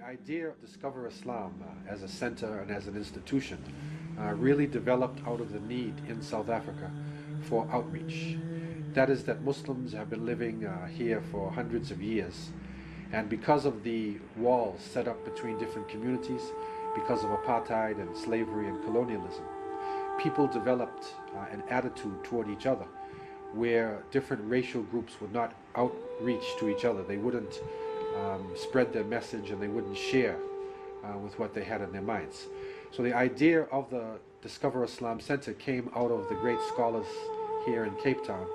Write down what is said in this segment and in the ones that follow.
The idea of Discover Islam as a center and as an institution really developed out of the need in South Africa for outreach. That is that Muslims have been living here for hundreds of years, and because of the walls set up between different communities, because of apartheid and slavery and colonialism, people developed an attitude toward each other where different racial groups would not outreach to each other. They wouldn't spread their message, and they wouldn't share with what they had in their minds. So the idea of the Discover Islam Center came out of the great scholars here in Cape Town,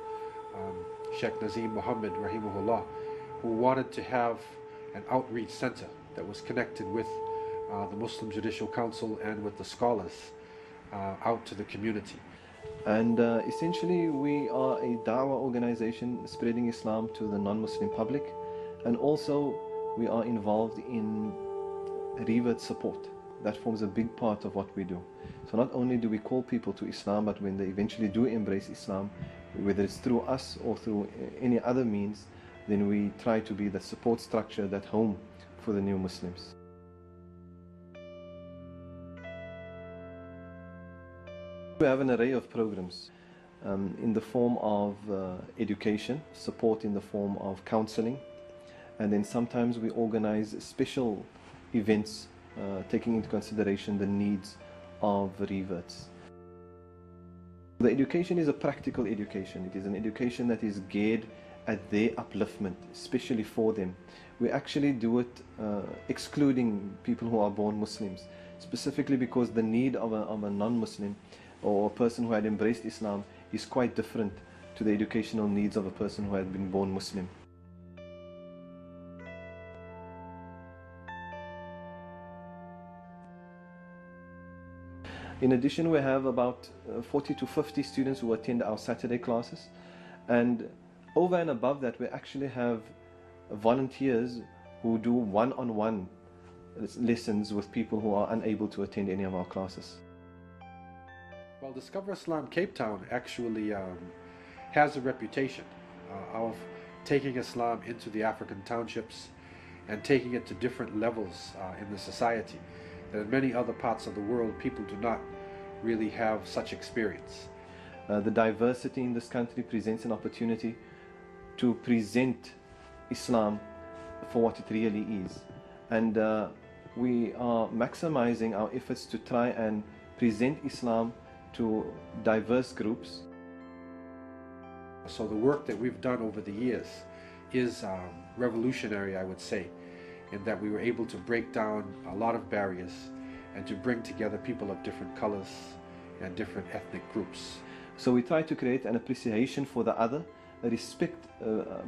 Sheikh Nazim Muhammad Rahimahullah, who wanted to have an outreach center that was connected with the Muslim Judicial Council and with the scholars out to the community. And essentially we are a da'wah organization spreading Islam to the non-Muslim public, and also we are involved in revert support. That forms a big part of what we do. So not only do we call people to Islam, but when they eventually do embrace Islam, whether it's through us or through any other means, then we try to be the support structure, that home for the new Muslims. We have an array of programs in the form of education, support in the form of counseling, and then sometimes we organize special events taking into consideration the needs of reverts. The education is a practical education. It is an education that is geared at their upliftment, especially for them. We actually do it excluding people who are born Muslims, specifically because the need of a non-Muslim or a person who had embraced Islam is quite different to the educational needs of a person who had been born Muslim. In addition, we have about 40 to 50 students who attend our Saturday classes, and over and above that we actually have volunteers who do one-on-one lessons with people who are unable to attend any of our classes. Well, Discover Islam Cape Town actually has a reputation of taking Islam into the African townships and taking it to different levels in the society. That in many other parts of the world, people do not really have such experience. The diversity in this country presents an opportunity to present Islam for what it really is. And we are maximizing our efforts to try and present Islam to diverse groups. So the work that we've done over the years is revolutionary, I would say, in that we were able to break down a lot of barriers and to bring together people of different colors and different ethnic groups. So we try to create an appreciation for the other, a respect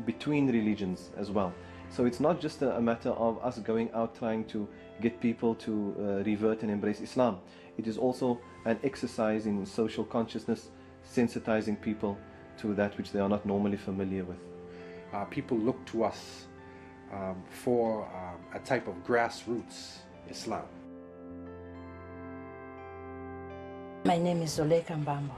between religions as well. So it's not just a matter of us going out trying to get people to revert and embrace Islam. It is also an exercise in social consciousness, sensitizing people to that which they are not normally familiar with. People look to us for a type of grassroots Islam. My name is Zoleka Mbambo.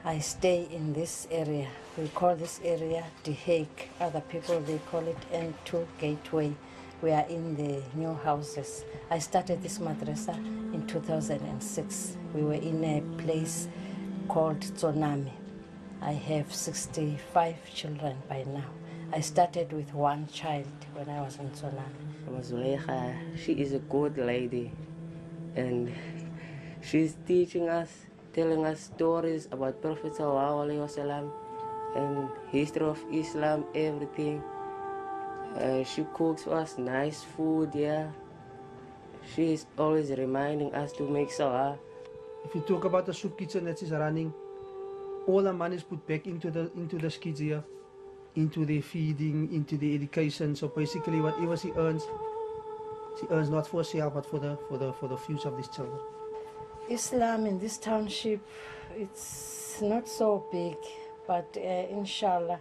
I stay in this area. We call this area The Hague. Other people, they call it N2 Gateway. We are in the new houses. I started this madrasa in 2006. We were in a place called Tsunami. I have 65 children by now. I started with one child when I was in Tsunami. Zulekha, she is a good lady, and she's teaching us, telling us stories about Prophet ﷺ and history of Islam, everything. She cooks for us nice food, yeah. She is always reminding us to make salah. If you talk about the soup kitchen that is running, all the money is put back into the kids here, into their feeding, into the education. So basically, whatever she earns not for herself, but for the future of these children. Islam in this township, it's not so big, but inshallah,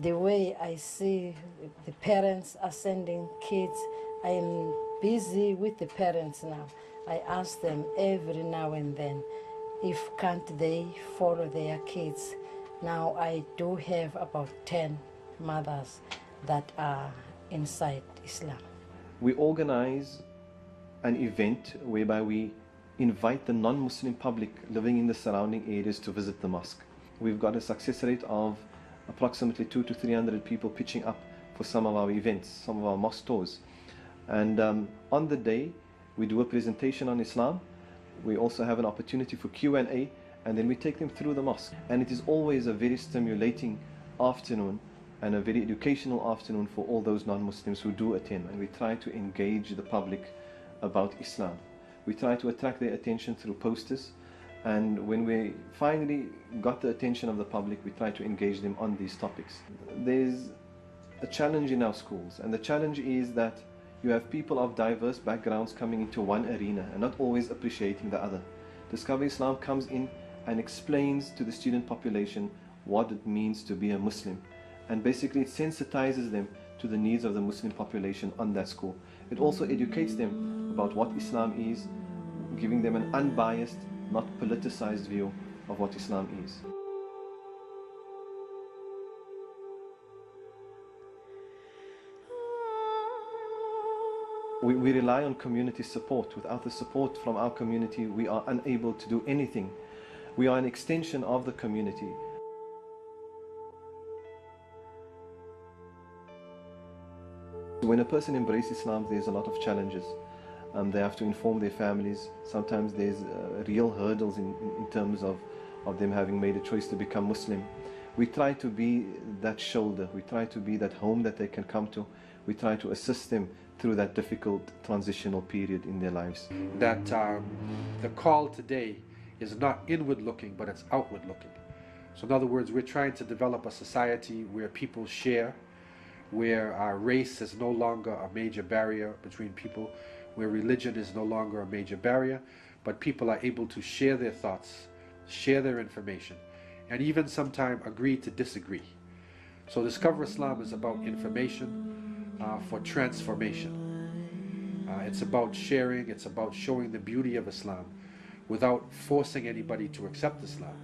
the way I see the parents are sending kids, I am busy with the parents now. I ask them every now and then if can't they follow their kids. Now I do have about 10 mothers that are inside Islam. we organize an event whereby we invite the non-Muslim public living in the surrounding areas to visit the mosque. We've got a success rate of approximately 200 to 300 people pitching up for some of our events, some of our mosque tours. And on the day, we do a presentation on Islam. We also have an opportunity for Q&A, and then we take them through the mosque. And it is always a very stimulating afternoon and a very educational afternoon for all those non-Muslims who do attend. And we try to engage the public about Islam. We try to attract their attention through posters, and when we finally got the attention of the public, we try to engage them on these topics. There's a challenge in our schools, and the challenge is that you have people of diverse backgrounds coming into one arena and not always appreciating the other. Discover Islam comes in and explains to the student population what it means to be a Muslim, and basically it sensitizes them to the needs of the Muslim population on that school. It also educates them about what Islam is, giving them an unbiased, not politicized view of what Islam is. We rely on community support. Without the support from our community, we are unable to do anything. We are an extension of the community. When a person embraces Islam, there's a lot of challenges. They have to inform their families. Sometimes there's real hurdles in terms of them having made a choice to become Muslim. We try to be that shoulder. We try to be that home that they can come to. We try to assist them through that difficult transitional period in their lives. That the call today is not inward looking, but it's outward looking. So in other words, we're trying to develop a society where people share, where race is no longer a major barrier between people, where religion is no longer a major barrier, but people are able to share their thoughts, share their information, and even sometimes agree to disagree. So Discover Islam is about information for transformation. It's about sharing, it's about showing the beauty of Islam without forcing anybody to accept Islam.